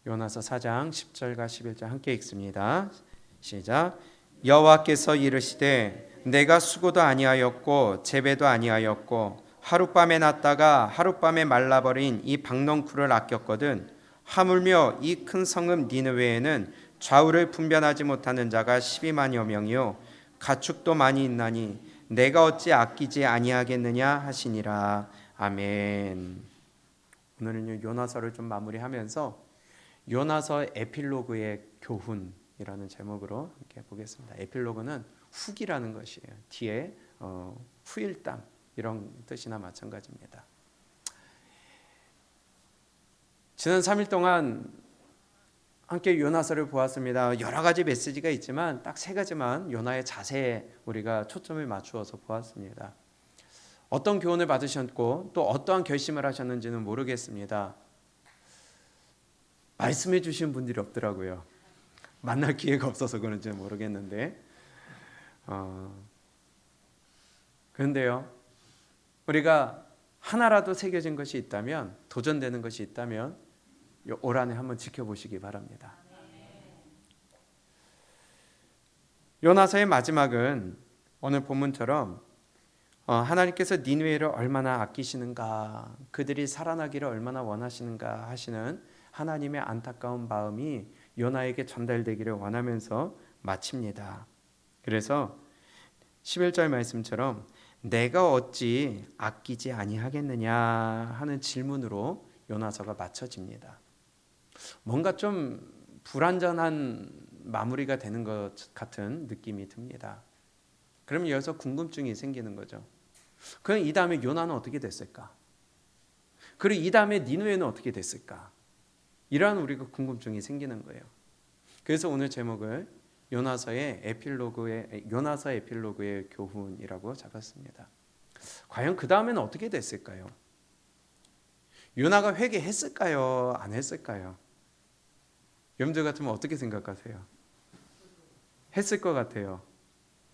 요나서 4장 10절과 11절 함께 읽습니다. 시작. 여호와께서 이르시되 내가 수고도 아니하였고 재배도 아니하였고 하룻밤에 났다가 하룻밤에 말라버린 이 박넝쿨을 아꼈거든 하물며 이 큰 성읍 니느웨에는 좌우를 분별하지 못하는 자가 12만여 명이요 가축도 많이 있나니 내가 어찌 아끼지 아니하겠느냐 하시니라. 아멘. 오늘은 요나서를 좀 마무리하면서 요나서 에필로그의 교훈이라는 제목으로 함께 보겠습니다. 에필로그는 후기라는 것이에요. 뒤에 후일담 이런 뜻이나 마찬가지입니다. 지난 3일 동안 함께 요나서를 보았습니다. 여러 가지 메시지가 있지만 딱 세 가지만 요나의 자세에 우리가 초점을 맞추어서 보았습니다. 어떤 교훈을 받으셨고 또 어떠한 결심을 하셨는지는 모르겠습니다. 말씀해 주신 분들이 없더라고요. 만날 기회가 없어서 그런지 모르겠는데 그런데요, 우리가 하나라도 새겨진 것이 있다면, 도전되는 것이 있다면 올 한해 한번 지켜보시기 바랍니다. 요나서의 마지막은 오늘 본문처럼 하나님께서 니느웨를 얼마나 아끼시는가, 그들이 살아나기를 얼마나 원하시는가 하시는 하나님의 안타까운 마음이 요나에게 전달되기를 원하면서 마칩니다. 그래서 11절 말씀처럼 내가 어찌 아끼지 아니하겠느냐 하는 질문으로 요나서가 마쳐집니다. 뭔가 좀 불완전한 마무리가 되는 것 같은 느낌이 듭니다. 그럼 여기서 궁금증이 생기는 거죠. 그럼 이 다음에 요나는 어떻게 됐을까? 그리고 이 다음에 니느웨는 어떻게 됐을까? 이러한 우리가 궁금증이 생기는 거예요. 그래서 오늘 제목을 요나서 에필로그의 교훈이라고 잡았습니다. 과연 그 다음에는 어떻게 됐을까요? 요나가 회개했을까요? 안 했을까요? 여러분들 같으면 어떻게 생각하세요? 했을 것 같아요.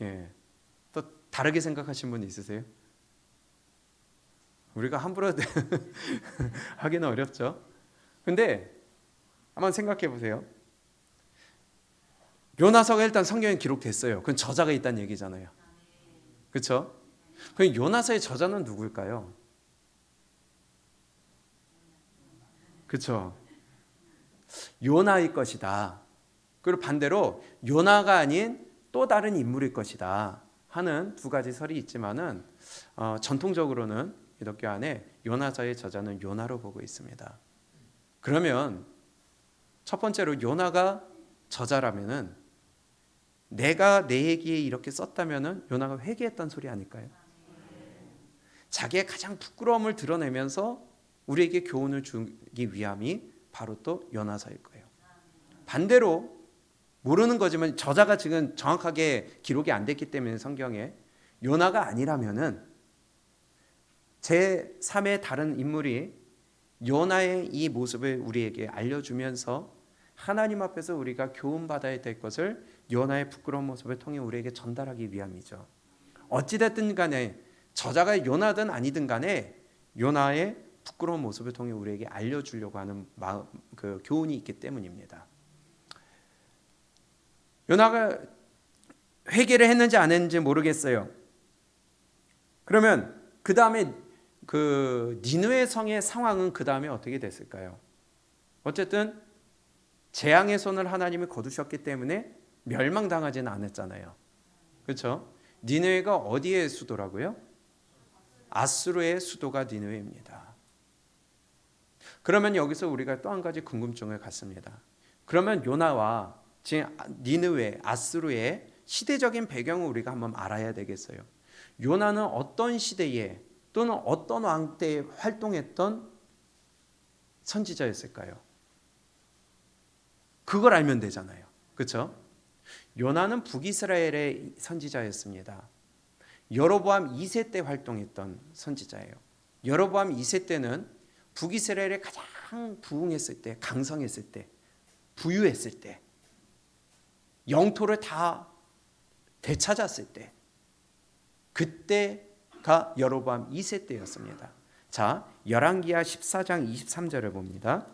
예. 또 다르게 생각하신 분 있으세요? 우리가 함부로 하기는 어렵죠. 근데 한번 생각해 보세요. 요나서가 일단 성경에 기록됐어요. 그건 저자가 있다는 얘기잖아요. 그렇죠? 그럼 요나서의 저자는 누구일까요? 그렇죠? 요나일 것이다. 그리고 반대로 요나가 아닌 또 다른 인물일 것이다 하는 두 가지 설이 있지만은 전통적으로는 기독교 안에 요나서의 저자는 요나로 보고 있습니다. 그러면 첫 번째로 요나가 저자라면은 내가 내 얘기에 이렇게 썼다면은 요나가 회개했던 소리 아닐까요? 자기의 가장 부끄러움을 드러내면서 우리에게 교훈을 주기 위함이 바로 또 요나서일 거예요. 반대로 모르는 거지만 저자가 지금 정확하게 기록이 안 됐기 때문에 성경에 요나가 아니라면은 제3의 다른 인물이 요나의 이 모습을 우리에게 알려주면서 하나님 앞에서 우리가 교훈받아야 될 것을 요나의 부끄러운 모습을 통해 우리에게 전달하기 위함이죠. 어찌됐든 간에 저자가 요나든 아니든 간에 요나의 부끄러운 모습을 통해 우리에게 알려주려고 하는 그 교훈이 있기 때문입니다. 요나가 회개를 했는지 안 했는지 모르겠어요. 그러면 그 다음에 그 니느웨 성의 상황은 그 다음에 어떻게 됐을까요? 어쨌든 재앙의 손을 하나님이 거두셨기 때문에 멸망당하지는 않았잖아요. 그렇죠? 니느웨가 어디의 수도라고요? 아수르의 수도가 니느웨입니다. 그러면 여기서 우리가 또 한 가지 궁금증을 갖습니다. 그러면 요나와 지금 니느웨, 아수르의 시대적인 배경을 우리가 한번 알아야 되겠어요. 요나는 어떤 시대에 또는 어떤 왕 때 활동했던 선지자였을까요? 그걸 알면 되잖아요. 그렇죠? 요나는 북이스라엘의 선지자였습니다. 여로보암 2세 때 활동했던 선지자예요. 여로보암 2세 때는 북이스라엘에 가장 부흥했을 때, 강성했을 때, 부유했을 때, 영토를 다 되찾았을 때, 그때가 여로보암 2세 때였습니다. 자, 열왕기하 14장 23절을 봅니다.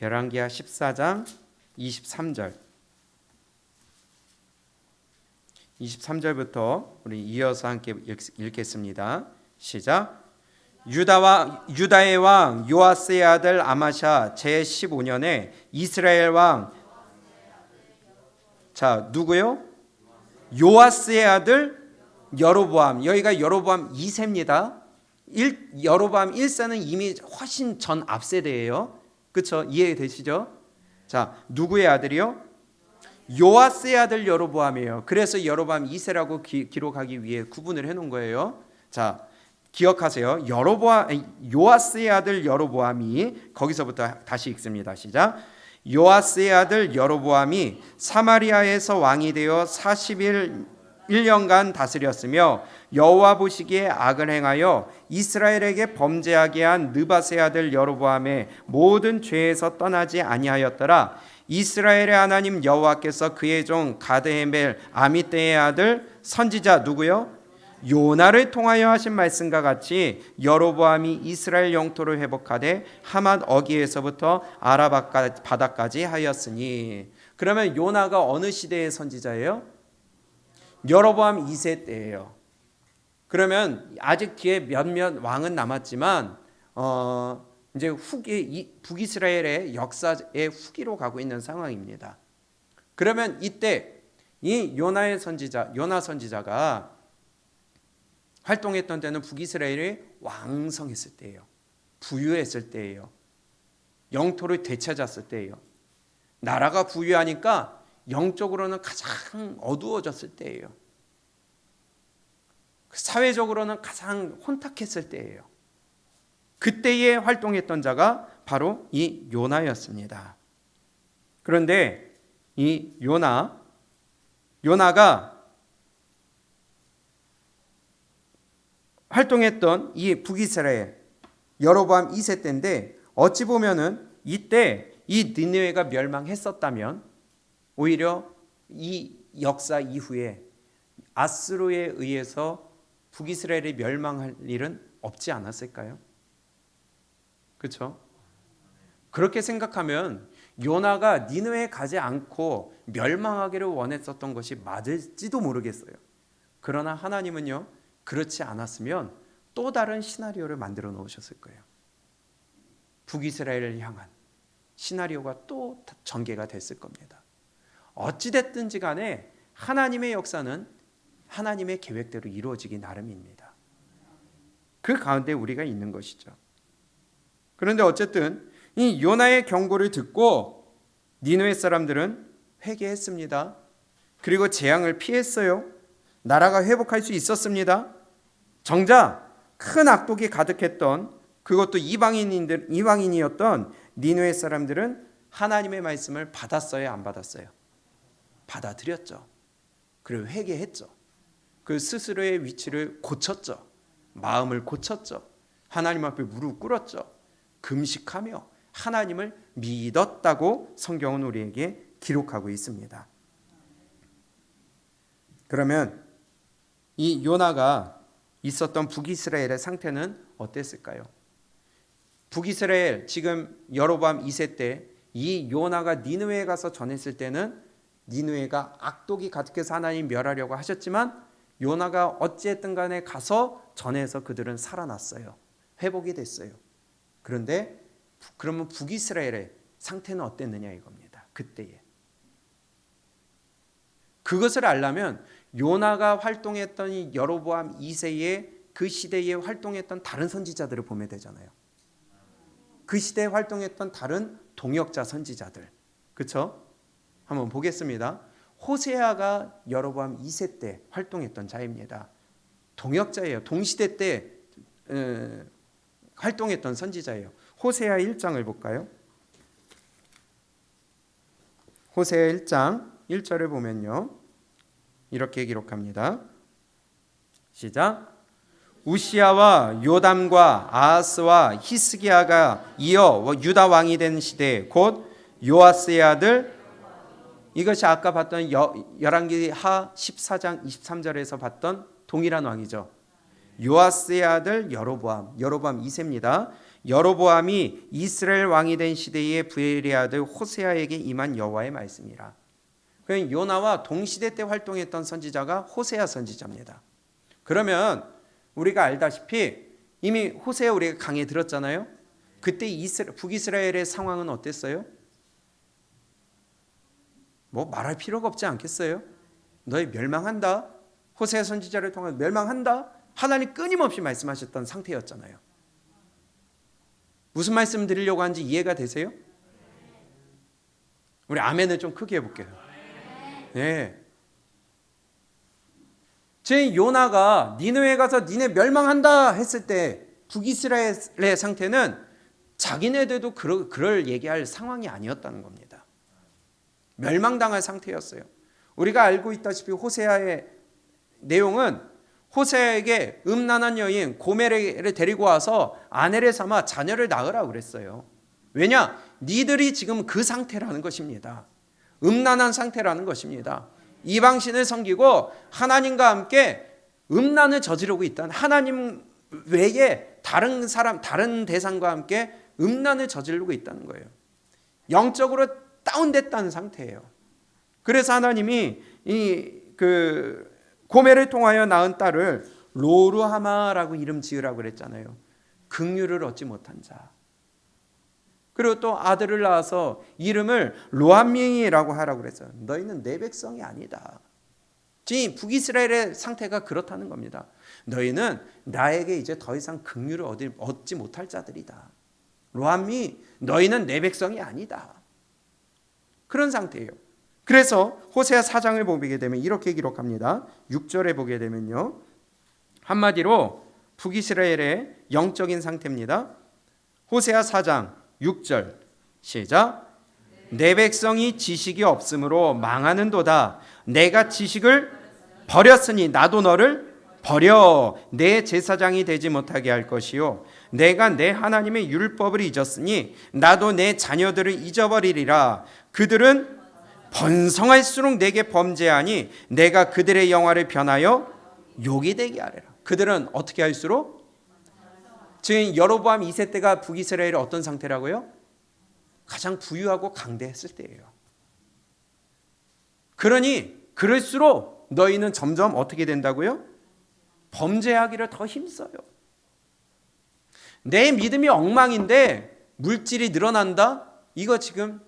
열왕기하 14장 23절. 23절부터 우리 이어서 함께 읽겠습니다. 시작. 유다의 왕 요아스의 아들 아마샤 제15년에 이스라엘 왕, 자 누구요? 요아스의 아들 여로보암. 여기가 여로보암 2세입니다. 여로보암 1세는 이미 훨씬 전 앞세대예요. 그렇죠? 이해되시죠? 자, 누구의 아들이요? 요아스의 아들 여로보암이에요. 그래서 여로보암 2세라고 기록하기 위해 구분을 해놓은 거예요. 자, 기억하세요. 요아스의 아들 여로보암이, 거기서부터 다시 읽습니다. 시작. 요아스의 아들 여로보암이 사마리아에서 왕이 되어 41년간 다스렸으며 여호와 보시기에 악을 행하여 이스라엘에게 범죄하게 한 느밧의 아들 여로보암의 모든 죄에서 떠나지 아니하였더라. 이스라엘의 하나님 여호와께서 그의 종 가드헤멜 아미떼의 아들 선지자 누구요? 요나를 통하여 하신 말씀과 같이 여로보암이 이스라엘 영토를 회복하되 하맛 어기에서부터 아라 바다까지 하였으니. 그러면 요나가 어느 시대의 선지자예요? 여로보암 2세 때예요. 그러면 아직 뒤에 몇몇 왕은 남았지만 이제 후기 북이스라엘의 역사의 후기로 가고 있는 상황입니다. 그러면 이때 이 요나 선지자가 활동했던 때는 북이스라엘이 왕성했을 때예요. 부유했을 때예요. 영토를 되찾았을 때예요. 나라가 부유하니까 영적으로는 가장 어두워졌을 때예요. 사회적으로는 가장 혼탁했을 때예요. 그때에 활동했던 자가 바로 이 요나였습니다. 그런데 이 요나가 활동했던 이 북이스라엘 여로보암 2세 때인데, 어찌 보면은 이때 이 니느웨가 멸망했었다면 오히려 이 역사 이후에 아스로에 의해서 북이스라엘이 멸망할 일은 없지 않았을까요? 그렇죠? 그렇게 생각하면 요나가 니느웨에 가지 않고 멸망하기를 원했었던 것이 맞을지도 모르겠어요. 그러나 하나님은요, 그렇지 않았으면 또 다른 시나리오를 만들어 놓으셨을 거예요. 북이스라엘을 향한 시나리오가 또 전개가 됐을 겁니다. 어찌됐든지 간에 하나님의 역사는 하나님의 계획대로 이루어지기 나름입니다. 그 가운데 우리가 있는 것이죠. 그런데 어쨌든 이 요나의 경고를 듣고 니느웨 사람들은 회개했습니다. 그리고 재앙을 피했어요. 나라가 회복할 수 있었습니다. 정작 큰 악독이 가득했던, 그것도 이방인이었던 니느웨 사람들은 하나님의 말씀을 받았어요, 안 받았어요? 받아들였죠. 그리고 회개했죠. 그 스스로의 위치를 고쳤죠. 마음을 고쳤죠. 하나님 앞에 무릎 꿇었죠. 금식하며 하나님을 믿었다고 성경은 우리에게 기록하고 있습니다. 그러면 이 요나가 있었던 북이스라엘의 상태는 어땠을까요? 북이스라엘, 지금 여로보암 2세 때 이 요나가 니느웨에 가서 전했을 때는 니느웨가 악독이 가득해서 하나님 멸하려고 하셨지만 요나가 어찌했든 간에 가서 전해서 그들은 살아났어요. 회복이 됐어요. 그런데 그러면 북이스라엘의 상태는 어땠느냐 이겁니다. 그때에. 그것을 알려면 요나가 활동했던 이 여로보암 2세의 그 시대에 활동했던 다른 선지자들을 보면 되잖아요. 그 시대에 활동했던 다른 동역자 선지자들. 그렇죠? 한번 보겠습니다. 호세아가 여로보암 2세 때 활동했던 자입니다. 동역자예요. 동시대 때 활동했던 선지자예요. 호세아 1장을 볼까요? 호세아 1장 1절을 보면요, 이렇게 기록합니다. 시작. 우시아와 요담과 아하스와 히스기야가 이어 유다 왕이 된 시대, 곧 요아스의 아들, 이것이 아까 봤던 열왕기하 14장 23절에서 봤던 동일한 왕이죠. 요아스의 아들 여로보암 2세입니다. 여로보암이 이스라엘 왕이 된 시대의 부엘의 아들 호세아에게 임한 여호와의 말씀이라. 그러니까 요나와 동시대 때 활동했던 선지자가 호세아 선지자입니다. 그러면 우리가 알다시피 이미 호세아 우리가 강의 들었잖아요. 그때 북이스라엘의 상황은 어땠어요? 뭐 말할 필요가 없지 않겠어요? 너희 멸망한다. 호세아 선지자를 통해 멸망한다. 하나님 끊임없이 말씀하셨던 상태였잖아요. 무슨 말씀 드리려고 하는지 이해가 되세요? 우리 아멘을 좀 크게 해볼게요. 네. 제 요나가 니느웨에 가서 니네 멸망한다 했을 때 북이스라엘의 상태는 자기네들도 그럴 얘기할 상황이 아니었다는 겁니다. 멸망당할 상태였어요. 우리가 알고 있다시피 호세아의 내용은 호세아에게 음란한 여인 고멜을 데리고 와서 아내를 삼아 자녀를 낳으라고 그랬어요. 왜냐? 니들이 지금 그 상태라는 것입니다. 음란한 상태라는 것입니다. 이방신을 섬기고 하나님과 함께 음란을 저지르고 있다는, 하나님 외에 다른 사람, 다른 대상과 함께 음란을 저지르고 있다는 거예요. 영적으로 다운됐다는 상태예요. 그래서 하나님이 고멜을 통하여 낳은 딸을 로루하마라고 이름 지으라고 그랬잖아요. 긍휼을 얻지 못한 자. 그리고 또 아들을 낳아서 이름을 로암미라고 하라고 그랬어요. 너희는 내 백성이 아니다. 지금 북이스라엘의 상태가 그렇다는 겁니다. 너희는 나에게 이제 더 이상 긍휼을 얻지 못할 자들이다. 로암미, 너희는 내 백성이 아니다. 그런 상태예요. 그래서 호세아 4장을 보게 되면 이렇게 기록합니다. 6절에 보게 되면요, 한마디로 북이스라엘의 영적인 상태입니다. 호세아 4장 6절 시작. 내 백성이 지식이 없으므로 망하는도다. 내가 지식을 버렸으니 나도 너를 버려 내 제사장이 되지 못하게 할 것이요, 내가 내 하나님의 율법을 잊었으니 나도 내 자녀들을 잊어버리리라. 그들은 번성할수록 내게 범죄하니 내가 그들의 영화를 변하여 욕이 되게 하리라. 그들은 어떻게 할수록? 지금 여로보암 2세 때가 북이스라엘의 어떤 상태라고요? 가장 부유하고 강대했을 때예요. 그러니 그럴수록 너희는 점점 어떻게 된다고요? 범죄하기를 더 힘써요. 내 믿음이 엉망인데 물질이 늘어난다? 이거 지금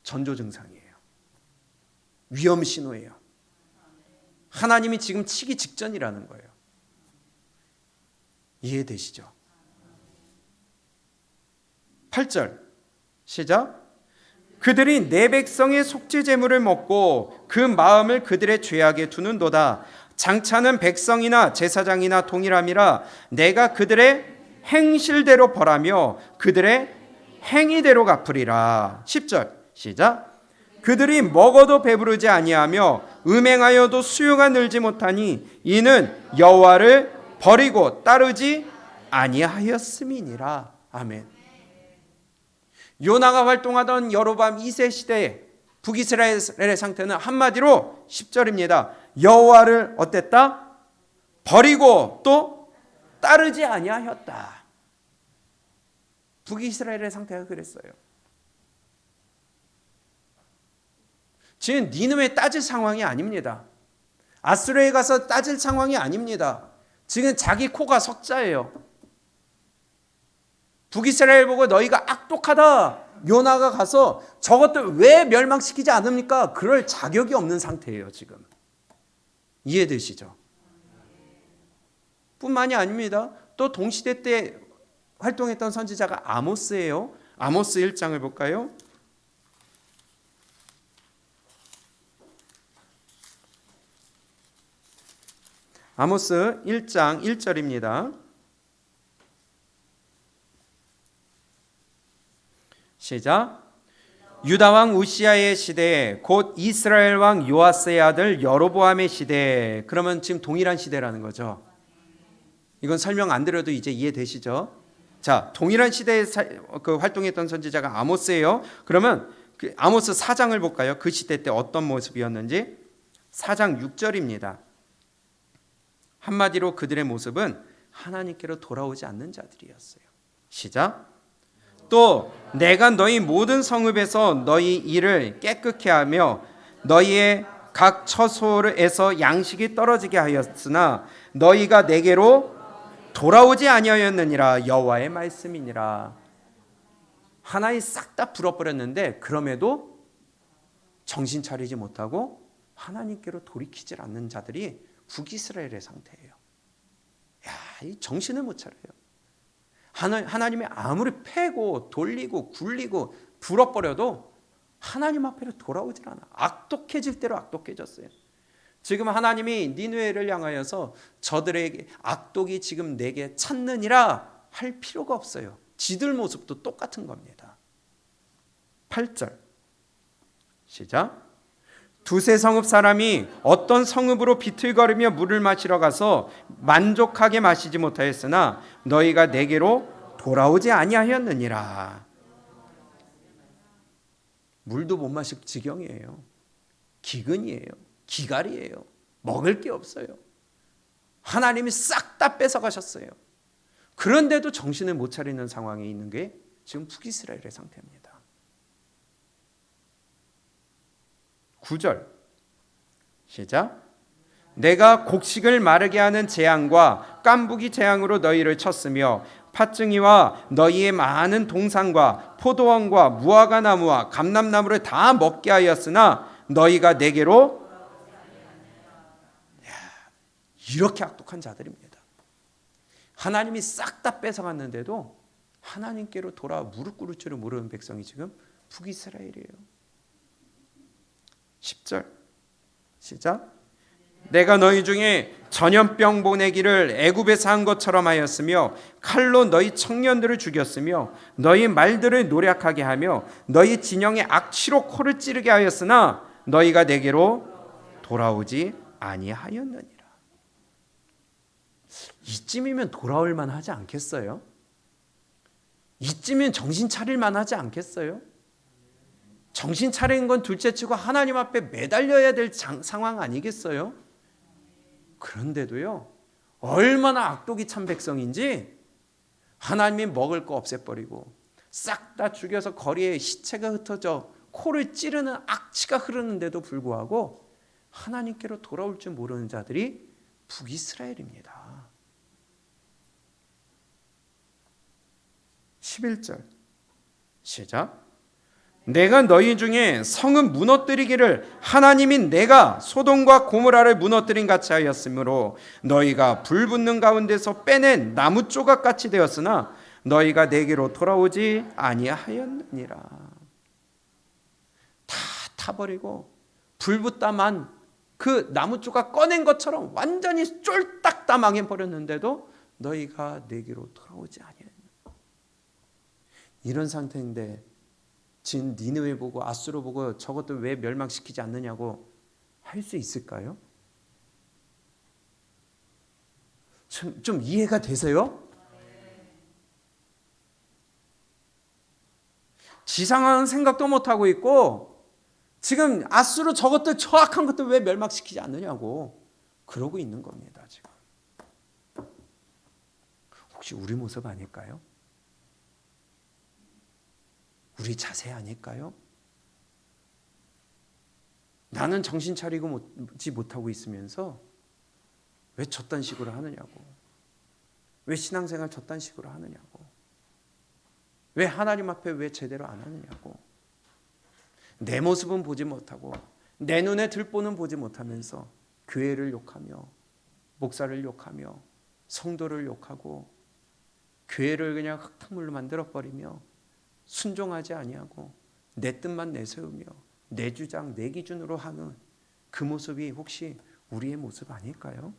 전조 증상이에요. 위험 신호예요. 하나님이 지금 치기 직전이라는 거예요. 이해되시죠? 8절 시작. 그들이 내 백성의 속죄 제물을 먹고 그 마음을 그들의 죄악에 두는도다. 장차는 백성이나 제사장이나 동일함이라. 내가 그들의 행실대로 벌하며 그들의 행위대로 갚으리라. 10절 시작. 그들이 먹어도 배부르지 아니하며 음행하여도 수요가 늘지 못하니 이는 여호와를 버리고 따르지 아니하였음이니라. 아멘. 요나가 활동하던 여로보암 2세 시대의 북이스라엘의 상태는 한마디로 10절입니다. 여호와를 어땠다? 버리고 또 따르지 아니하였다. 북이스라엘의 상태가 그랬어요. 지금 니느웨 따질 상황이 아닙니다. 아수르에 가서 따질 상황이 아닙니다. 지금 자기 코가 석자예요. 북이스라엘 보고 너희가 악독하다. 요나가 가서 저것들 왜 멸망시키지 않습니까? 그럴 자격이 없는 상태예요, 지금. 이해되시죠? 뿐만이 아닙니다. 또 동시대 때 활동했던 선지자가 아모스예요. 아모스 1장을 볼까요? 아모스 1장 1절입니다. 시작. 유다 왕 우시아의 시대에 곧 이스라엘 왕 요아스의 아들 여로보암의 시대에. 그러면 지금 동일한 시대라는 거죠. 이건 설명 안 드려도 이제 이해되시죠? 자, 동일한 시대에 활동했던 선지자가 아모스예요. 그러면 아모스 4장을 볼까요? 그 시대 때 어떤 모습이었는지. 4장 6절입니다. 한마디로 그들의 모습은 하나님께로 돌아오지 않는 자들이었어요. 시작. 또 내가 너희 모든 성읍에서 너희 일을 깨끗게 하며 너희의 각 처소에서 양식이 떨어지게 하였으나 너희가 내게로 돌아오지 아니하였느니라. 여호와의 말씀이니라. 하나님 싹 다 불어버렸는데 그럼에도 정신 차리지 못하고 하나님께로 돌이키질 않는 자들이 북이스라엘의 상태예요. 야, 이 정신을 못 차려요. 하나님이 아무리 패고 돌리고 굴리고 불어버려도 하나님 앞으로 돌아오질 않아. 악독해질 대로 악독해졌어요. 지금 하나님이 니느웨를 향하여서 저들에게 악독이 지금 내게 찾느니라 할 필요가 없어요. 지들 모습도 똑같은 겁니다. 8절 시작. 두세 성읍 사람이 어떤 성읍으로 비틀거리며 물을 마시러 가서 만족하게 마시지 못하였으나 너희가 내게로 돌아오지 아니하였느니라. 물도 못 마실 지경이에요. 기근이에요. 기갈이에요. 먹을 게 없어요. 하나님이 싹 다 뺏어가셨어요. 그런데도 정신을 못 차리는 상황에 있는 게 지금 북이스라엘의 상태입니다. 9절 시작. 내가 곡식을 마르게 하는 재앙과 깐부기 재앙으로 너희를 쳤으며 팥증이와 너희의 많은 동산과 포도원과 무화과 나무와 감람나무를 다 먹게 하였으나 너희가 내게로 이렇게 악독한 자들입니다. 하나님이 싹 다 뺏어갔는데도 하나님께로 돌아 무릎 꿇을 줄을 모르는 백성이 지금 북이스라엘이에요. 10절 시작. 내가 너희 중에 전염병 보내기를 애굽에서 한 것처럼 하였으며 칼로 너희 청년들을 죽였으며 너희 말들을 노략하게 하며 너희 진영의 악취로 코를 찌르게 하였으나 너희가 내게로 돌아오지 아니하였느니라. 이쯤이면 돌아올 만하지 않겠어요? 이쯤이면 정신 차릴 만하지 않겠어요? 정신 차리는 건 둘째치고 하나님 앞에 매달려야 될 상황 아니겠어요? 그런데도요, 얼마나 악독이 찬 백성인지 하나님이 먹을 거 없애버리고 싹 다 죽여서 거리에 시체가 흩어져 코를 찌르는 악취가 흐르는데도 불구하고 하나님께로 돌아올 줄 모르는 자들이 북이스라엘입니다. 11절 시작. 내가 너희 중에 성은 무너뜨리기를 하나님이 내가 소돔과 고모라를 무너뜨린 같이 하였으므로 너희가 불붙는 가운데서 빼낸 나무 조각같이 되었으나 너희가 내게로 돌아오지 아니하였느니라. 다 타버리고 불붙다만 그 나무 조각 꺼낸 것처럼 완전히 쫄딱 다 망해버렸는데도 너희가 내게로 돌아오지 아니하였느니라. 이런 상태인데 진 니느웨 보고 아수르 보고 저것들 왜 멸망시키지 않느냐고 할 수 있을까요? 좀 이해가 되세요? 지상하는 생각도 못하고 있고 지금 아수르 저것들 저악한 것들 왜 멸망시키지 않느냐고 그러고 있는 겁니다. 지금 혹시 우리 모습 아닐까요? 우리 자세 아닐까요? 나는 정신 차리지 못하고 있으면서 왜 저딴 식으로 하느냐고, 왜 신앙생활 저딴 식으로 하느냐고, 왜 하나님 앞에 왜 제대로 안 하느냐고, 내 모습은 보지 못하고 내 눈에 들보는 보지 못하면서 교회를 욕하며 목사를 욕하며 성도를 욕하고 교회를 그냥 흙탕물로 만들어버리며 순종하지 아니하고 내 뜻만 내세우며 내 주장 내 기준으로 하는 그 모습이 혹시 우리의 모습 아닐까요?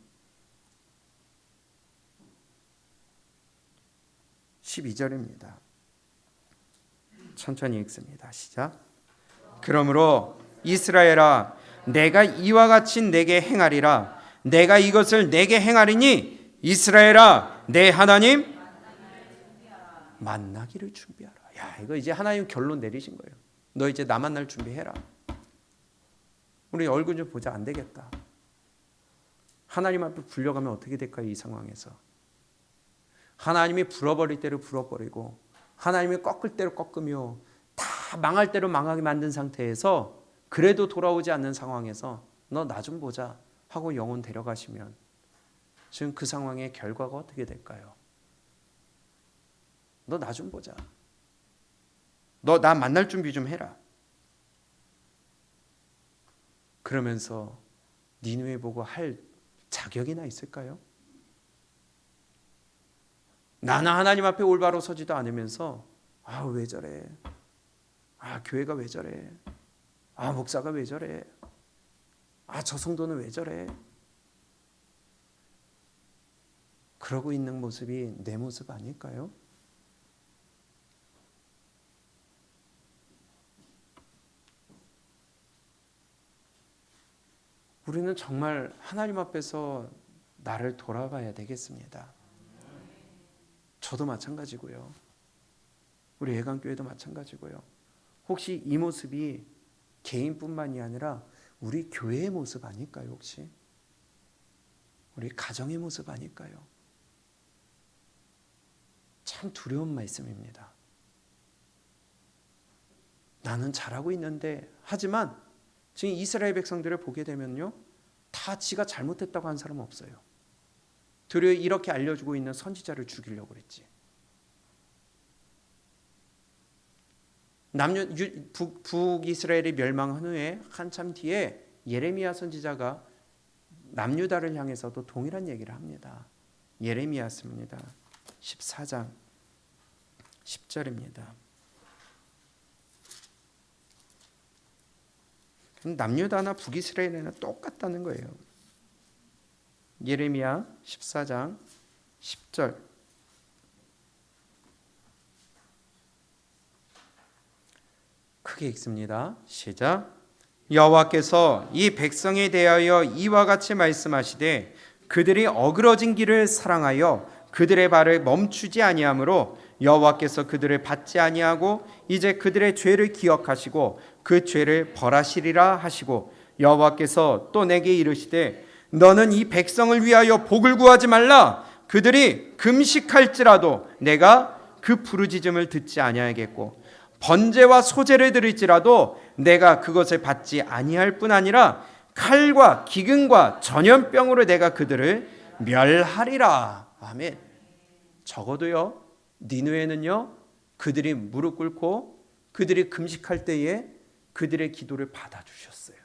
12절입니다. 천천히 읽습니다. 시작. 그러므로 이스라엘아 내가 이와 같이 내게 행하리라. 내가 이것을 내게 행하리니 이스라엘아 내 하나님 만나기를 준비하라. 야, 이거 이제 하나님 결론 내리신 거예요. 너 이제 나 만날 준비해라. 우리 얼굴 좀 보자. 안 되겠다. 하나님 앞에 불려가면 어떻게 될까요? 이 상황에서 하나님이 불어버릴 대로 불어버리고 하나님이 꺾을 대로 꺾으며 다 망할 대로 망하게 만든 상태에서 그래도 돌아오지 않는 상황에서 너 나 좀 보자 하고 영혼 데려가시면 지금 그 상황의 결과가 어떻게 될까요? 너 나 좀 보자. 너 나 만날 준비 좀 해라. 그러면서 니느웨 보고 할 자격이나 있을까요? 나는 하나님 앞에 올바로 서지도 않으면서 왜 저래? 교회가 왜 저래? 목사가 왜 저래? 저 성도는 왜 저래? 그러고 있는 모습이 내 모습 아닐까요? 우리는 정말 하나님 앞에서 나를 돌아봐야 되겠습니다. 저도 마찬가지고요. 우리 예강교회도 마찬가지고요. 혹시 이 모습이 개인뿐만이 아니라 우리 교회의 모습 아닐까요? 혹시 우리 가정의 모습 아닐까요? 참 두려운 말씀입니다. 나는 잘하고 있는데, 하지만 지금 이스라엘 백성들을 보게 되면요, 다 지가 잘못했다고 한 사람은 없어요. 도리어 이렇게 알려주고 있는 선지자를 죽이려고 그랬지. 북이스라엘이 멸망한 후에 한참 뒤에 예레미야 선지자가 남유다를 향해서도 동일한 얘기를 합니다. 예레미야서입니다. 14장 10절입니다. 남유다나 북이스라엘은 똑같다는 거예요. 예레미야 14장 10절. 크게 읽습니다. 시작. 여호와께서 이 백성에 대하여 이와 같이 말씀하시되 그들이 어그러진 길을 사랑하여 그들의 발을 멈추지 아니하므로 여호와께서 그들을 받지 아니하고 이제 그들의 죄를 기억하시고 그 죄를 벌하시리라 하시고 여호와께서 또 내게 이르시되 너는 이 백성을 위하여 복을 구하지 말라. 그들이 금식할지라도 내가 그 부르짖음을 듣지 아니하겠고 번제와 소제를 드릴지라도 내가 그것을 받지 아니할 뿐 아니라 칼과 기근과 전염병으로 내가 그들을 멸하리라. 아멘. 적어도요, 니느웨는요, 그들이 무릎 꿇고 그들이 금식할 때에 그들의 기도를 받아주셨어요.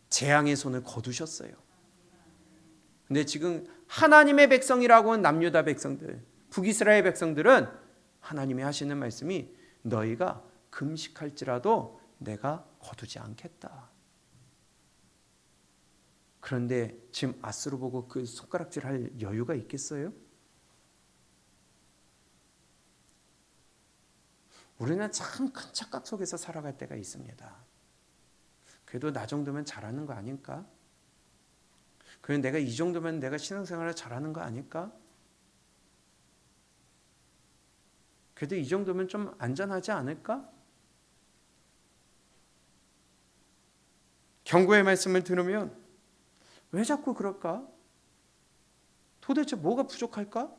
재앙의 손을 거두셨어요. 근데 지금 하나님의 백성이라고 하는 남유다 백성들, 북이스라엘 백성들은 하나님이 하시는 말씀이 너희가 금식할지라도 내가 거두지 않겠다. 그런데 지금 아스로 보고 그 손가락질 할 여유가 있겠어요? 우리는 참 큰 착각 속에서 살아갈 때가 있습니다. 그래도 나 정도면 잘하는 거 아닐까? 그래 내가 이 정도면 내가 신앙생활을 잘하는 거 아닐까? 그래도 이 정도면 좀 안전하지 않을까? 경고의 말씀을 들으면 왜 자꾸 그럴까? 도대체 뭐가 부족할까?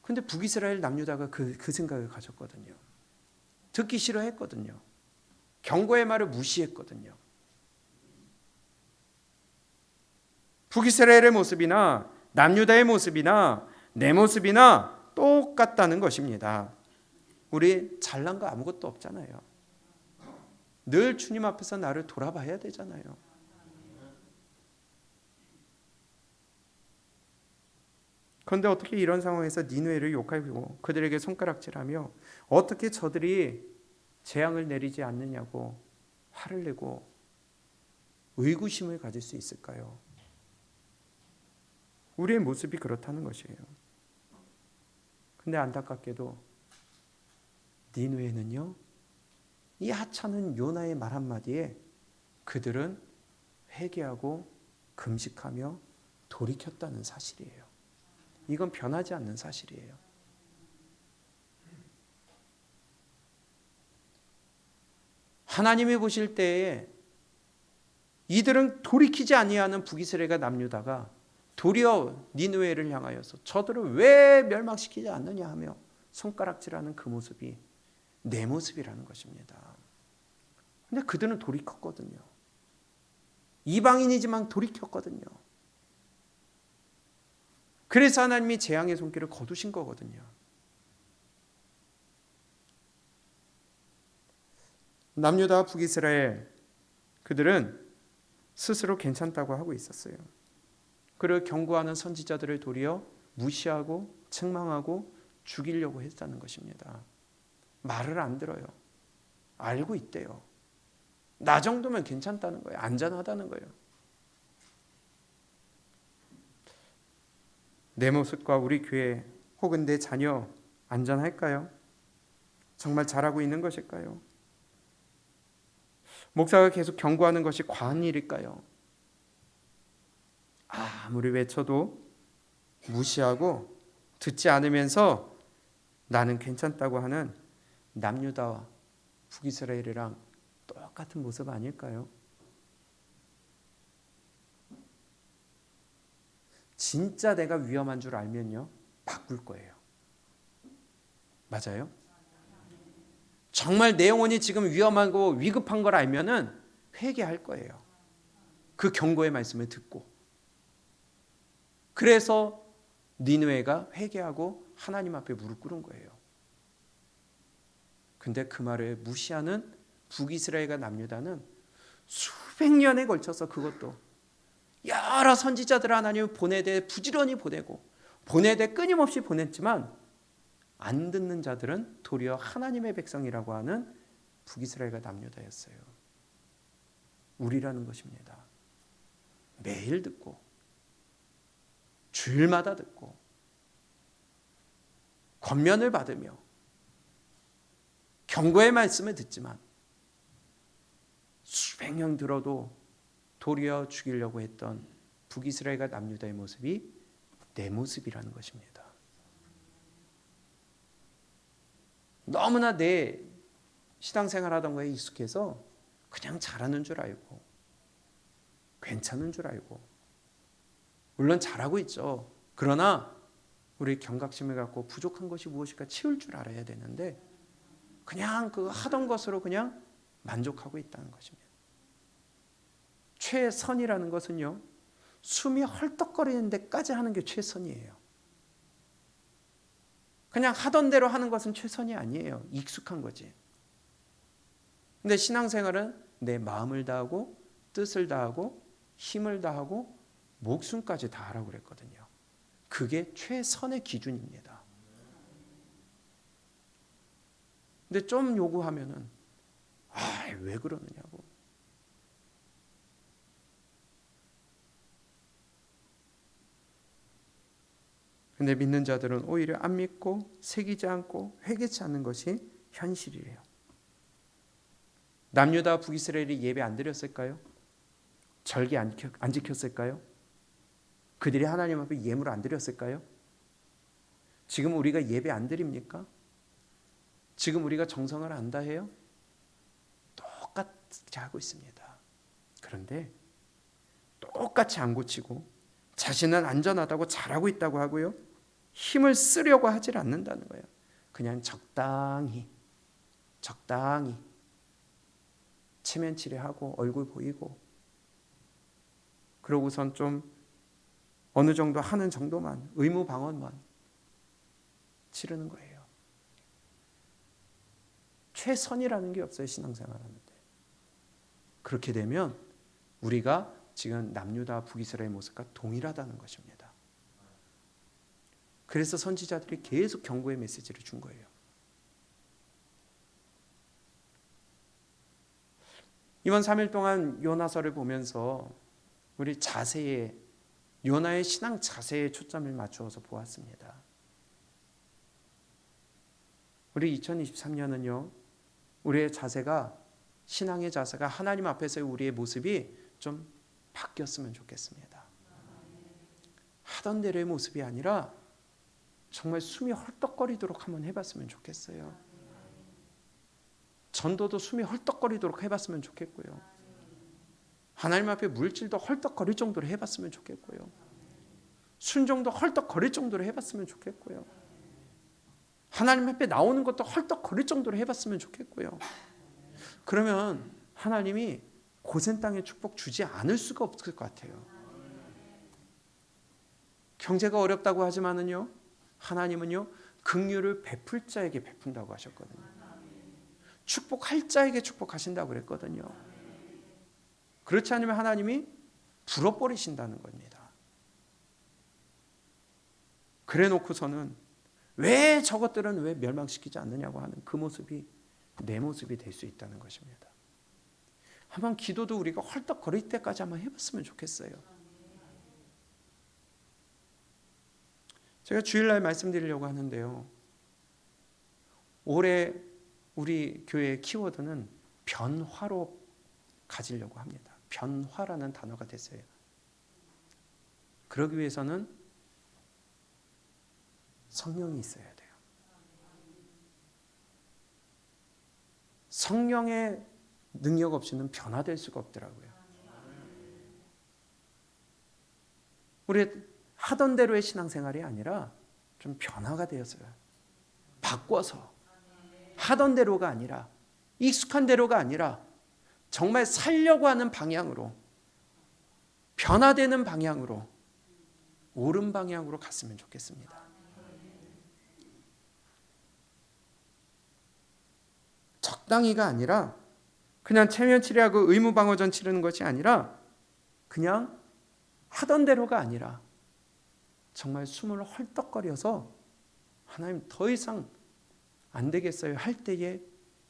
근데 북이스라엘 남유다가 그 생각을 가졌거든요. 듣기 싫어했거든요. 경고의 말을 무시했거든요. 북이스라엘의 모습이나 남유다의 모습이나 내 모습이나 똑같다는 것입니다. 우리 잘난 거 아무것도 없잖아요. 늘 주님 앞에서 나를 돌아봐야 되잖아요. 그런데 어떻게 이런 상황에서 니느웨를 욕하고 그들에게 손가락질하며 어떻게 저들이 재앙을 내리지 않느냐고 화를 내고 의구심을 가질 수 있을까요? 우리의 모습이 그렇다는 것이에요. 근데 안타깝게도 니느웨는요, 이 하찮은 요나의 말 한마디에 그들은 회개하고 금식하며 돌이켰다는 사실이에요. 이건 변하지 않는 사실이에요. 하나님이 보실 때에 이들은 돌이키지 아니하는 북이스라엘과 남유다가 도리어 니느웨를 향하여서 저들을 왜 멸망시키지 않느냐 하며 손가락질하는 그 모습이 내 모습이라는 것입니다. 근데 그들은 돌이켰거든요. 이방인이지만 돌이켰거든요. 그래서 하나님이 재앙의 손길을 거두신 거거든요. 남유다와 북이스라엘, 그들은 스스로 괜찮다고 하고 있었어요. 그를 경고하는 선지자들을 도리어 무시하고 책망하고 죽이려고 했다는 것입니다. 말을 안 들어요. 알고 있대요. 나 정도면 괜찮다는 거예요. 안전하다는 거예요. 내 모습과 우리 교회 혹은 내 자녀 안전할까요? 정말 잘하고 있는 것일까요? 목사가 계속 경고하는 것이 과한 일일까요? 아무리 외쳐도 무시하고 듣지 않으면서 나는 괜찮다고 하는 남유다와 북이스라엘이랑 똑같은 모습 아닐까요? 진짜 내가 위험한 줄 알면요, 바꿀 거예요. 맞아요? 정말 내 영혼이 지금 위험하고 위급한 걸 알면은 회개할 거예요. 그 경고의 말씀을 듣고. 그래서 니느웨가 회개하고 하나님 앞에 무릎 꿇은 거예요. 근데 그 말을 무시하는 북이스라엘과 남유다는 수백 년에 걸쳐서 그것도 여러 선지자들 하나님을 보내되 부지런히 보내고 보내되 끊임없이 보냈지만 안 듣는 자들은 도리어 하나님의 백성이라고 하는 북이스라엘과 남유다였어요. 우리라는 것입니다. 매일 듣고 주일마다 듣고 권면을 받으며 경고의 말씀을 듣지만 수백 년 들어도 도리어 죽이려고 했던 북이스라엘과 남유다의 모습이 내 모습이라는 것입니다. 너무나 내 신앙생활하던 거에 익숙해서 그냥 잘하는 줄 알고 괜찮은 줄 알고 물론 잘하고 있죠. 그러나 우리 경각심을 갖고 부족한 것이 무엇일까 치울 줄 알아야 되는데 그냥 그 하던 것으로 그냥 만족하고 있다는 것입니다. 최선이라는 것은요, 숨이 헐떡거리는 데까지 하는 게 최선이에요. 그냥 하던 대로 하는 것은 최선이 아니에요. 익숙한 거지. 근데 신앙생활은 내 마음을 다하고 뜻을 다하고 힘을 다하고 목숨까지 다하라고 그랬거든요. 그게 최선의 기준입니다. 근데 좀 요구하면은 왜 그러느냐고. 근데 믿는 자들은 오히려 안 믿고 새기지 않고 회개치 않는 것이 현실이에요. 남유다 북이스라엘이 예배 안 드렸을까요? 절기 안 지켰을까요? 그들이 하나님 앞에 예물 안 드렸을까요? 지금 우리가 예배 안 드립니까? 지금 우리가 정성을 안 다해요? 똑같이 하고 있습니다. 그런데 똑같이 안 고치고 자신은 안전하다고 잘하고 있다고 하고요. 힘을 쓰려고 하질 않는다는 거예요. 그냥 적당히 체면 치레하고 얼굴 보이고 그러고선 좀 어느 정도 하는 정도만 의무 방언만 치르는 거예요. 최선이라는 게 없어요. 신앙생활 하는데. 그렇게 되면 우리가 지금 남유다 북이스라엘 모습과 동일하다는 것입니다. 그래서 선지자들이 계속 경고의 메시지를 준 거예요. 이번 3일 동안 요나서를 보면서 우리 자세에 요나의 신앙 자세에 초점을 맞추어서 보았습니다. 우리 2023년은요. 우리의 자세가 신앙의 자세가 하나님 앞에서의 우리의 모습이 좀 바뀌었으면 좋겠습니다. 하던 대로의 모습이 아니라 정말 숨이 헐떡거리도록 한번 해봤으면 좋겠어요. 전도도 숨이 헐떡거리도록 해봤으면 좋겠고요. 하나님 앞에 물질도 헐떡거릴 정도로 해봤으면 좋겠고요. 순종도 헐떡거릴 정도로 해봤으면 좋겠고요. 하나님 앞에 나오는 것도 헐떡거릴 정도로 해봤으면 좋겠고요. 그러면 하나님이 고센 땅에 축복 주지 않을 수가 없을 것 같아요. 경제가 어렵다고 하지만은요, 하나님은요 긍휼을 베풀 자에게 베푼다고 하셨거든요. 축복할 자에게 축복하신다고 그랬거든요. 그렇지 않으면 하나님이 불어버리신다는 겁니다. 그래 놓고서는 왜 저것들은 왜 멸망시키지 않느냐고 하는 그 모습이 내 모습이 될 수 있다는 것입니다. 한번 기도도 우리가 헐떡거릴 때까지 한번 해봤으면 좋겠어요. 제가 주일날 말씀드리려고 하는데요, 올해 우리 교회의 키워드는 변화로 가지려고 합니다. 변화라는 단어가 됐어요. 그러기 위해서는 성령이 있어야 돼요. 성령의 능력 없이는 변화될 수가 없더라고요. 우리 하던 대로의 신앙생활이 아니라 좀 변화가 되었어요. 바꿔서 하던 대로가 아니라, 익숙한 대로가 아니라 정말 살려고 하는 방향으로, 변화되는 방향으로, 옳은 방향으로 갔으면 좋겠습니다. 적당히가 아니라 그냥 체면 치료하고 의무방어전 치르는 것이 아니라 그냥 하던 대로가 아니라 정말 숨을 헐떡거려서 하나님 더 이상 안 되겠어요 할 때에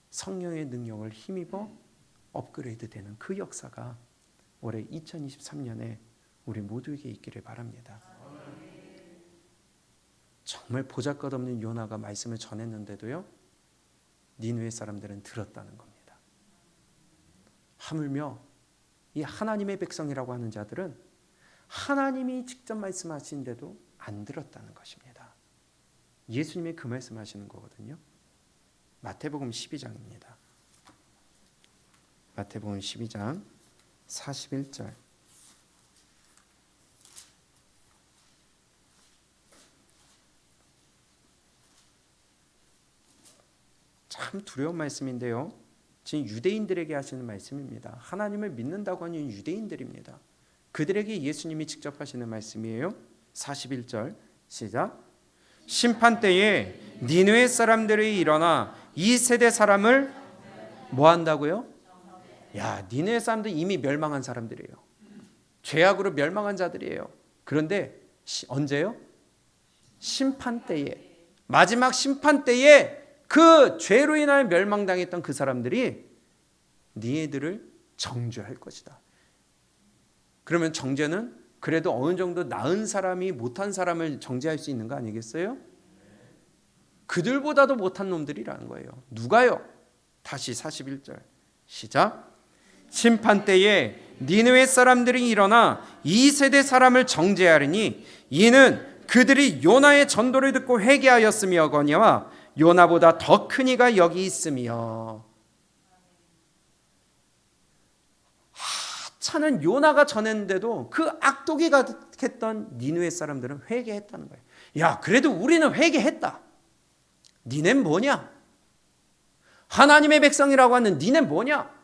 성령의 능력을 힘입어 업그레이드 되는 그 역사가 올해 2023년에 우리 모두에게 있기를 바랍니다. 정말 보잘것없는 요나가 말씀을 전했는데도요, 니느웨 사람들은 들었다는 겁니다. 하물며 이 하나님의 백성이라고 하는 자들은 하나님이 직접 말씀하시는데도 안 들었다는 것입니다. 예수님이 그 말씀하시는 거거든요. 마태복음 12장입니다. 마태복음 12장 41절. 참 두려운 말씀인데요, 지금 유대인들에게 하시는 말씀입니다. 하나님을 믿는다고 하는 유대인들입니다. 그들에게 예수님이 직접 하시는 말씀이에요. 41절 시작. 심판 때에 니느웨 사람들이 일어나 이 세대 사람을 뭐 한다고요? 야, 니느웨 사람들 이미 멸망한 사람들이에요. 죄악으로 멸망한 자들이에요. 그런데 언제요? 심판 때에, 마지막 심판 때에 그 죄로 인하여 멸망당했던 그 사람들이 니네들을 정죄할 것이다. 그러면 정죄는 그래도 어느 정도 나은 사람이 못한 사람을 정죄할 수 있는 거 아니겠어요? 그들보다도 못한 놈들이라는 거예요. 누가요? 다시 41절 시작. 심판 때에 니느웨 사람들이 일어나 이 세대 사람을 정죄하리니 이는 그들이 요나의 전도를 듣고 회개하였으며거니와 요나보다 더 큰 이가 여기 있으며. 하찮은 요나가 전했는데도 그 악독이 가득했던 니느웨 사람들은 회개했다는 거예요. 야, 그래도 우리는 회개했다. 니넨 뭐냐? 하나님의 백성이라고 하는 니넨 뭐냐?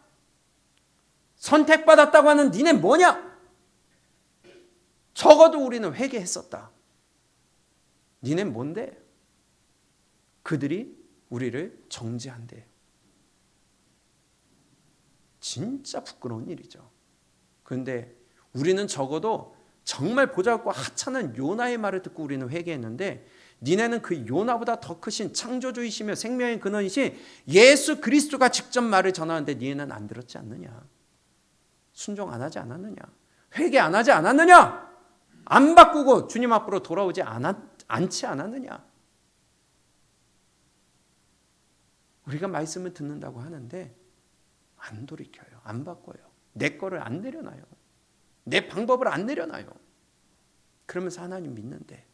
선택받았다고 하는 니넨 뭐냐? 적어도 우리는 회개했었다. 니넨 뭔데? 그들이 우리를 정죄한대. 진짜 부끄러운 일이죠. 그런데 우리는 적어도 정말 보잘것 하찮은 요나의 말을 듣고 우리는 회개했는데, 니네는 그 요나보다 더 크신 창조주이시며 생명의 근원이신 예수 그리스도가 직접 말을 전하는데 니네는 안 들었지 않느냐? 순종 안 하지 않았느냐? 회개 안 하지 않았느냐? 안 바꾸고 주님 앞으로 돌아오지 않지 않았느냐? 우리가 말씀을 듣는다고 하는데 안 돌이켜요. 안 바꿔요. 내 거를 안 내려놔요. 내 방법을 안 내려놔요. 그러면서 하나님 믿는데,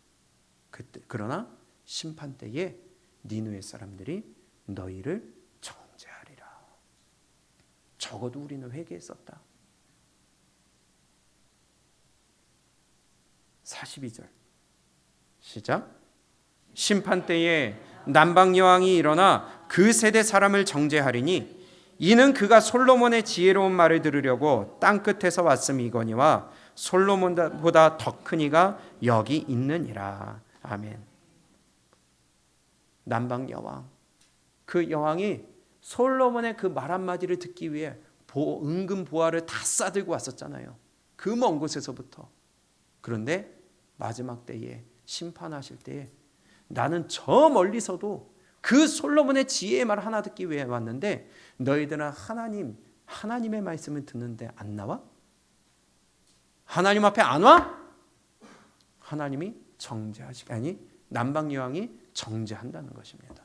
그러나 심판 때에 니느웨 사람들이 너희를 정죄하리라. 적어도 우리는 회개했었다. 42절 시작. 심판 때에 남방 여왕이 일어나 그 세대 사람을 정죄하리니 이는 그가 솔로몬의 지혜로운 말을 들으려고 땅 끝에서 왔음이거니와 솔로몬보다 더 큰 이가 여기 있느니라. 아멘. 남방 여왕, 그 여왕이 솔로몬의 그 말 한마디를 듣기 위해 은금 보화를 다 싸들고 왔었잖아요. 그 먼 곳에서부터. 그런데 마지막 때에 심판하실 때에 나는 저 멀리서도 그 솔로몬의 지혜의 말 하나 듣기 위해 왔는데 너희들은 하나님의 말씀을 듣는데 안 나와? 하나님 앞에 안 와? 하나님이 남방 여왕이 정죄한다는 것입니다.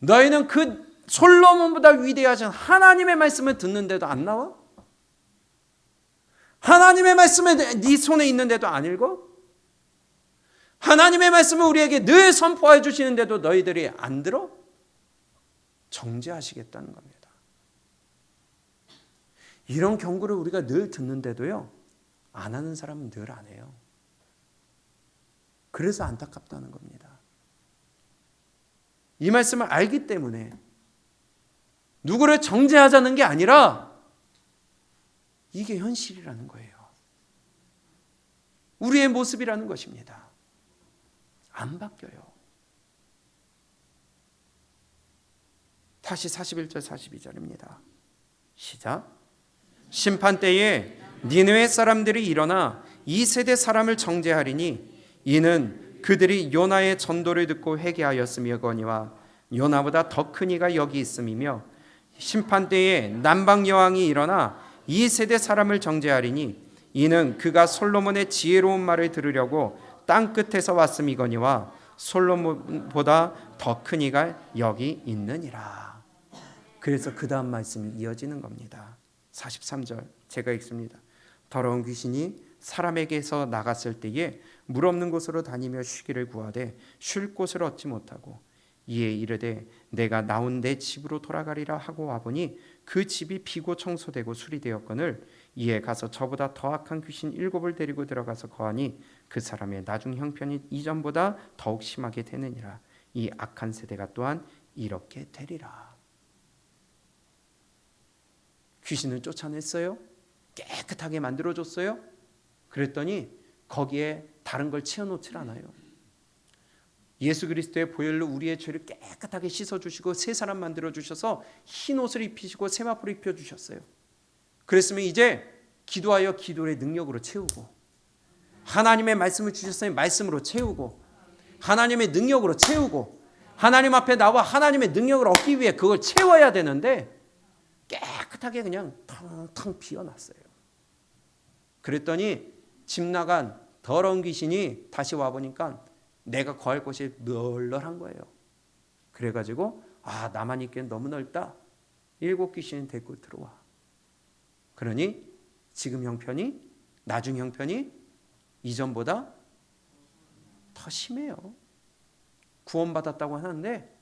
너희는 그 솔로몬보다 위대하신 하나님의 말씀을 듣는데도 안 나와? 하나님의 말씀을 네 손에 있는데도 안 읽어? 하나님의 말씀을 우리에게 늘 선포해 주시는데도 너희들이 안 들어? 정죄하시겠다는 겁니다. 이런 경고를 우리가 늘 듣는데도요, 안 하는 사람은 늘 안 해요. 그래서 안타깝다는 겁니다. 이 말씀을 알기 때문에 누구를 정죄하자는 게 아니라 이게 현실이라는 거예요. 우리의 모습이라는 것입니다. 안 바뀌어요. 다시 41절 42절입니다. 시작. 심판 때에 니느웨 사람들이 일어나 이 세대 사람을 정죄하리니 이는 그들이 요나의 전도를 듣고 회개하였음이거니와 요나보다 더 큰 이가 여기 있음이며 심판 때에 남방 여왕이 일어나 이 세대 사람을 정죄하리니 이는 그가 솔로몬의 지혜로운 말을 들으려고 땅 끝에서 왔음이거니와 솔로몬보다 더 큰 이가 여기 있느니라. 그래서 그 다음 말씀이 이어지는 겁니다. 43절 제가 읽습니다. 더러운 귀신이 사람에게서 나갔을 때에 물 없는 곳으로 다니며 쉬기를 구하되 쉴 곳을 얻지 못하고 이에 이르되 내가 나온 내 집으로 돌아가리라 하고 와보니 그 집이 비고 청소되고 수리되었거늘 이에 가서 저보다 더 악한 귀신 7을 데리고 들어가서 거하니 그 사람의 나중 형편이 이전보다 더욱 심하게 되느니라. 이 악한 세대가 또한 이렇게 되리라. 귀신을 쫓아냈어요. 깨끗하게 만들어줬어요. 그랬더니 거기에 다른 걸 채워놓질 않아요. 예수 그리스도의 보혈로 우리의 죄를 깨끗하게 씻어주시고 새 사람 만들어주셔서 흰 옷을 입히시고 세마포를 입혀주셨어요. 그랬으면 이제 기도하여 기도의 능력으로 채우고 하나님의 말씀을 주셨으니 말씀으로 채우고 하나님의 능력으로 채우고 하나님 앞에 나와 하나님의 능력을 얻기 위해 그걸 채워야 되는데 깨끗하게 그냥 텅텅 비워놨어요. 그랬더니 집 나간 더러운 귀신이 다시 와보니까 내가 거할 곳이 널널한 거예요. 그래가지고 나만 있기엔 너무 넓다. 7 귀신이 데리고 들어와. 그러니 지금 형편이 나중 형편이 이전보다 더 심해요. 구원받았다고 하는데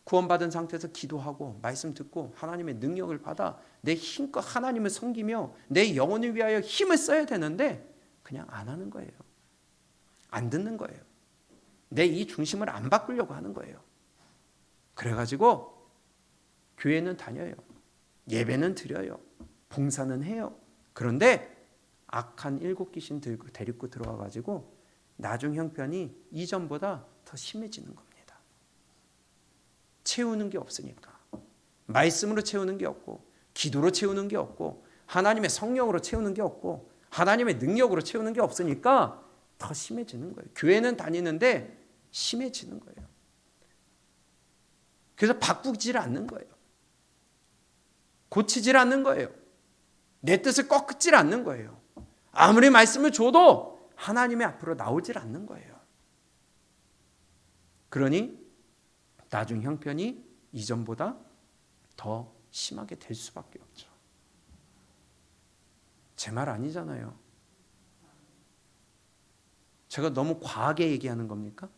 구원받은 상태에서 기도하고 말씀 듣고 하나님의 능력을 받아 내 힘껏 하나님을 섬기며 내 영혼을 위하여 힘을 써야 되는데 그냥 안 하는 거예요. 안 듣는 거예요. 내 이 중심을 안 바꾸려고 하는 거예요. 그래가지고 교회는 다녀요. 예배는 드려요. 봉사는 해요. 그런데 악한 7 귀신 데리고 들어와가지고 나중 형편이 이전보다 더 심해지는 겁니다. 채우는 게 없으니까. 말씀으로 채우는 게 없고 기도로 채우는 게 없고 하나님의 성령으로 채우는 게 없고 하나님의 능력으로 채우는 게 없으니까 더 심해지는 거예요. 교회는 다니는데 심해지는 거예요. 그래서 바꾸질 않는 거예요. 고치질 않는 거예요. 내 뜻을 꺾질 않는 거예요. 아무리 말씀을 줘도 하나님의 앞으로 나오질 않는 거예요. 그러니 나중 형편이 이전보다 더 심하게 될 수밖에 없죠. 제 말 아니잖아요. 제가 너무 과하게 얘기하는 겁니까?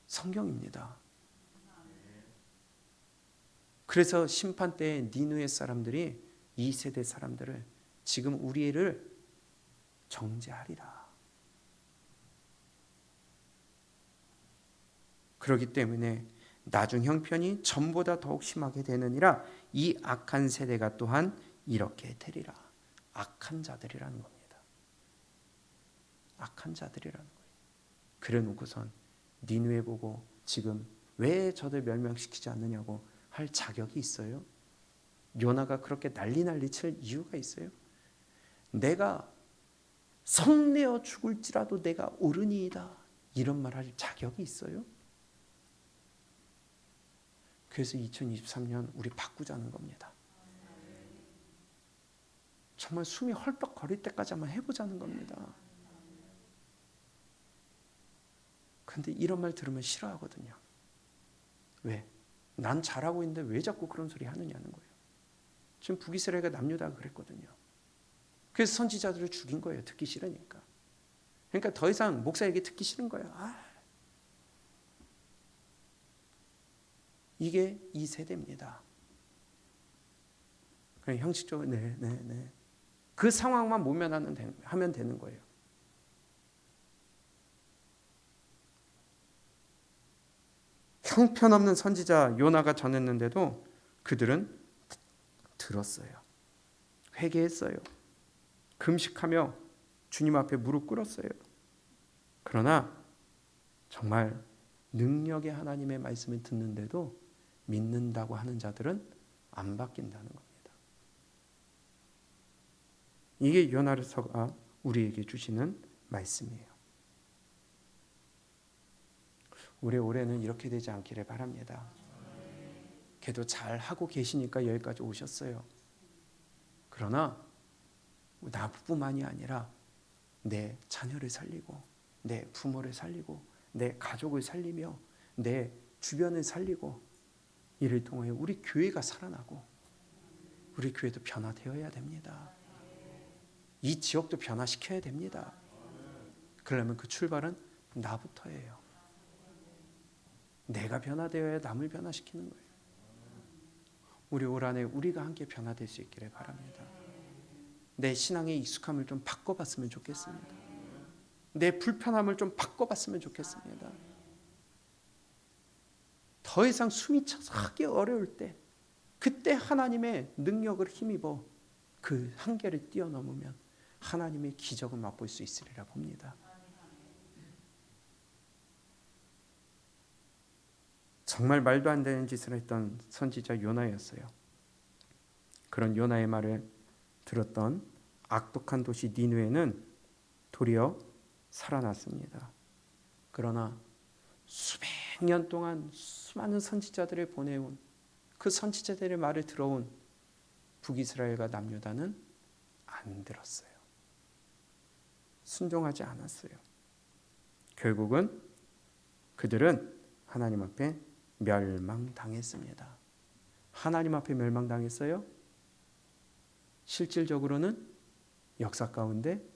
성경입니다. 그래서 심판 때 니느웨 사람들이 이 세대 사람들을 지금 우리를 정죄하리라. 그렇기 때문에 나중 형편이 전보다 더욱 심하게 되느니라. 이 악한 세대가 또한 이렇게 되리라. 악한 자들이라는 겁니다. 악한 자들이라는 거예요. 그래 놓고선 니느웨 보고 지금 왜 저들 멸망시키지 않느냐고 할 자격이 있어요? 요나가 그렇게 난리 칠 이유가 있어요? 내가 성내어 죽을지라도 내가 옳으니이다, 이런 말 할 자격이 있어요? 그래서 2023년 우리 바꾸자는 겁니다. 정말 숨이 헐떡거릴 때까지 한번 해보자는 겁니다. 근데 이런 말 들으면 싫어하거든요. 왜? 난 잘하고 있는데 왜 자꾸 그런 소리 하느냐는 거예요. 지금 북이스라엘과 남유다가 그랬거든요. 그래서 선지자들을 죽인 거예요. 듣기 싫으니까. 그러니까 더 이상 목사 얘기 듣기 싫은 거예요. 이게 이 세대입니다. 그냥 형식적으로 네. 그 상황만 모면하면 되는 거예요. 형편없는 선지자 요나가 전했는데도 그들은 들었어요. 회개했어요. 금식하며 주님 앞에 무릎 꿇었어요. 그러나 정말 능력의 하나님의 말씀을 듣는데도 믿는다고 하는 자들은 안 바뀐다는 겁니다. 이게 요나서가 우리에게 주시는 말씀이에요. 우리 올해는 이렇게 되지 않기를 바랍니다. 걔도 잘 하고 계시니까 여기까지 오셨어요. 그러나 나뿐만이 아니라 내 자녀를 살리고 내 부모를 살리고 내 가족을 살리며 내 주변을 살리고 이를 통해 우리 교회가 살아나고 우리 교회도 변화되어야 됩니다. 이 지역도 변화시켜야 됩니다. 그러려면 그 출발은 나부터예요. 내가 변화되어야 남을 변화시키는 거예요. 우리 올 한해 우리가 함께 변화될 수 있기를 바랍니다. 내 신앙의 익숙함을 좀 바꿔봤으면 좋겠습니다. 내 불편함을 좀 바꿔봤으면 좋겠습니다. 더 이상 숨이 차서 하기 어려울 때 그때 하나님의 능력을 힘입어 그 한계를 뛰어넘으면 하나님의 기적을 맛볼 수 있으리라 봅니다. 정말 말도 안 되는 짓을 했던 선지자 요나였어요. 그런 요나의 말을 들었던 악독한 도시 니느웨는 도리어 살아났습니다. 그러나 수백 년 동안 수많은 선지자들을 보내온 그 선지자들의 말을 들어온 북이스라엘과 남유다는 안 들었어요. 순종하지 않았어요. 결국은 그들은 하나님 앞에 멸망당했습니다. 하나님 앞에 멸망당했어요? 실질적으로는 역사 가운데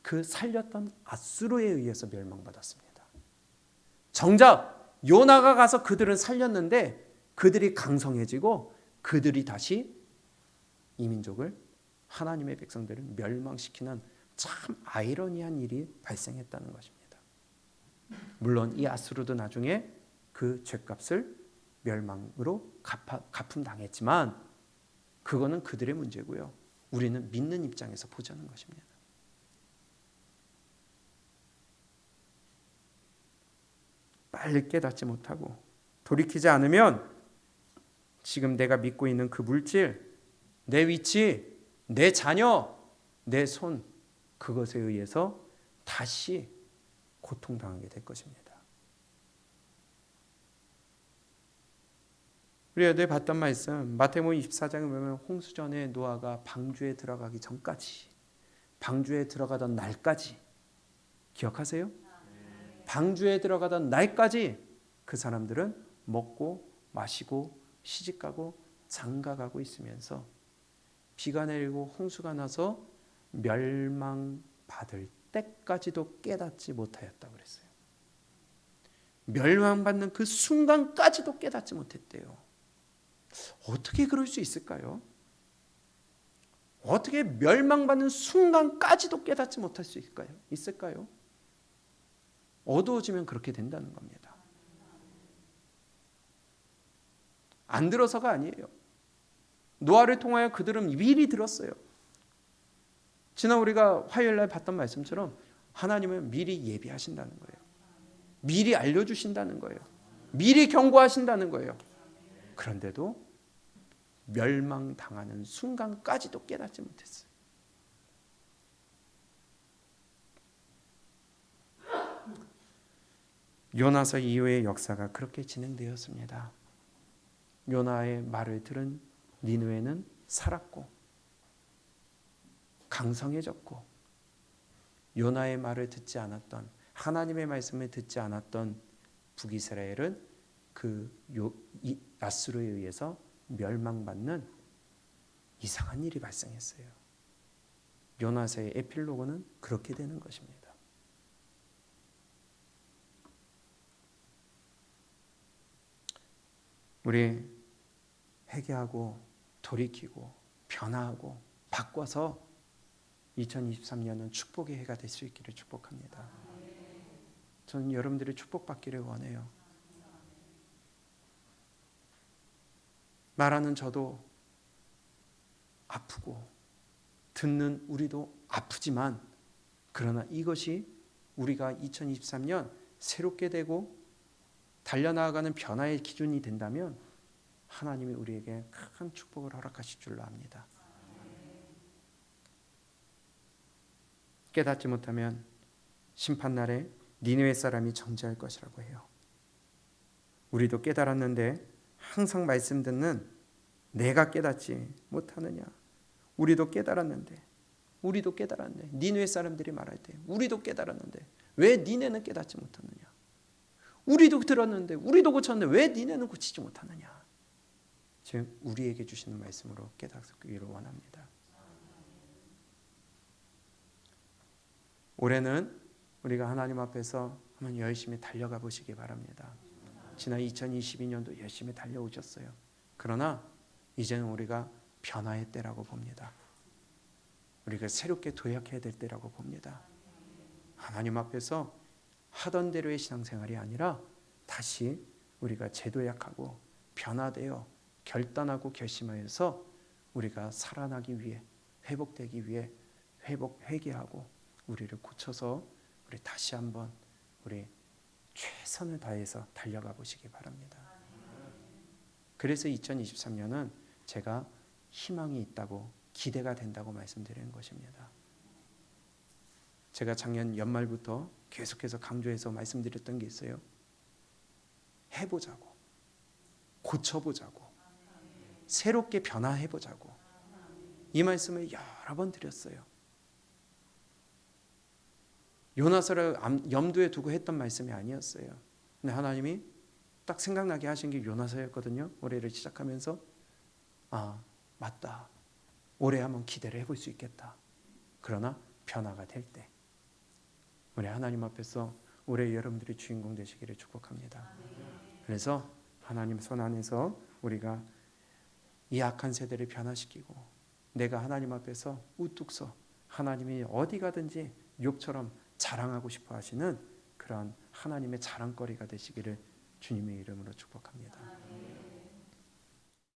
그 살렸던 아수르에 의해서 멸망받았습니다. 정작 요나가 가서 그들은 살렸는데 그들이 강성해지고 그들이 다시 이 민족을 하나님의 백성들을 멸망시키는 참 아이러니한 일이 발생했다는 것입니다. 물론 이 아수르도 나중에 그 죄값을 멸망으로 갚음당했지만 그거는 그들의 문제고요. 우리는 믿는 입장에서 보자는 것입니다. 빨리 깨닫지 못하고 돌이키지 않으면 지금 내가 믿고 있는 그 물질, 내 위치, 내 자녀, 내 손, 그것에 의해서 다시 고통당하게 될 것입니다. 우리 애들 봤던 말씀 마태복음 24장에 보면 홍수전에 노아가 방주에 들어가기 전까지, 방주에 들어가던 날까지 기억하세요? 방주에 들어가던 날까지 그 사람들은 먹고 마시고 시집가고 장가가고 있으면서 비가 내리고 홍수가 나서 멸망받을 때까지도 깨닫지 못하였다고 그랬어요. 멸망받는 그 순간까지도 깨닫지 못했대요. 어떻게 그럴 수 있을까요? 어떻게 멸망받는 순간까지도 깨닫지 못할 수 있을까요? 어두워지면 그렇게 된다는 겁니다. 안 들어서가 아니에요. 노아를 통하여 그들은 미리 들었어요. 지난 우리가 화요일날 봤던 말씀처럼 하나님은 미리 예비하신다는 거예요. 미리 알려주신다는 거예요. 미리 경고하신다는 거예요. 그런데도 멸망당하는 순간까지도 깨닫지 못했어요. 요나서 이후의 역사가 그렇게 진행되었습니다. 요나의 말을 들은 니느웨는 살았고 강성해졌고, 요나의 말을 듣지 않았던, 하나님의 말씀을 듣지 않았던 북이스라엘은 그 아수르에 의해서 멸망받는 이상한 일이 발생했어요. 요나서의 에필로그는 그렇게 되는 것입니다. 우리 회개하고 돌이키고 변화하고 바꿔서 2023년은 축복의 해가 될 수 있기를 축복합니다. 저는 여러분들이 축복받기를 원해요. 말하는 저도 아프고 듣는 우리도 아프지만, 그러나 이것이 우리가 2023년 새롭게 되고 달려나가는 변화의 기준이 된다면 하나님이 우리에게 큰 축복을 허락하실 줄로 압니다. 깨닫지 못하면 심판날에 니느웨 사람이 정죄할 것이라고 해요. 우리도 깨달았는데 항상 말씀 듣는 내가 깨닫지 못하느냐. 우리도 깨달았는데 니느웨 사람들이 말할 때 우리도 깨달았는데 왜 니네는 깨닫지 못하느냐. 우리도 들었는데 우리도 고쳤는데 왜 니네는 고치지 못하느냐. 즉 우리에게 주시는 말씀으로 깨닫기를 원합니다. 올해는 우리가 하나님 앞에서 한번 열심히 달려가 보시기 바랍니다. 지난 2022년도 열심히 달려오셨어요. 그러나 이제는 우리가 변화의 때라고 봅니다. 우리가 새롭게 도약해야 될 때라고 봅니다. 하나님 앞에서 하던 대로의 신앙생활이 아니라 다시 우리가 재도약하고 변화되어 결단하고 결심하여서 우리가 살아나기 위해, 회복되기 위해 회개하고 우리를 고쳐서 우리 다시 한번 우리 최선을 다해서 달려가 보시기 바랍니다. 그래서 2023년은 제가 희망이 있다고, 기대가 된다고 말씀드리는 것입니다. 제가 작년 연말부터 계속해서 강조해서 말씀드렸던 게 있어요. 해보자고, 고쳐보자고, 새롭게 변화해보자고, 이 말씀을 여러 번 드렸어요. 요나서를 염두에 두고 했던 말씀이 아니었어요. 근데 하나님이 딱 생각나게 하신 게 요나서였거든요. 올해를 시작하면서 아, 맞다. 올해 한번 기대를 해볼 수 있겠다. 그러나 변화가 될 때 우리 하나님 앞에서 올해 여러분들이 주인공 되시기를 축복합니다. 그래서 하나님 손 안에서 우리가 이 악한 세대를 변화시키고, 내가 하나님 앞에서 우뚝 서 하나님이 어디 가든지 욥처럼 자랑하고 싶어 하시는 그런 하나님의 자랑거리가 되시기를 주님의 이름으로 축복합니다.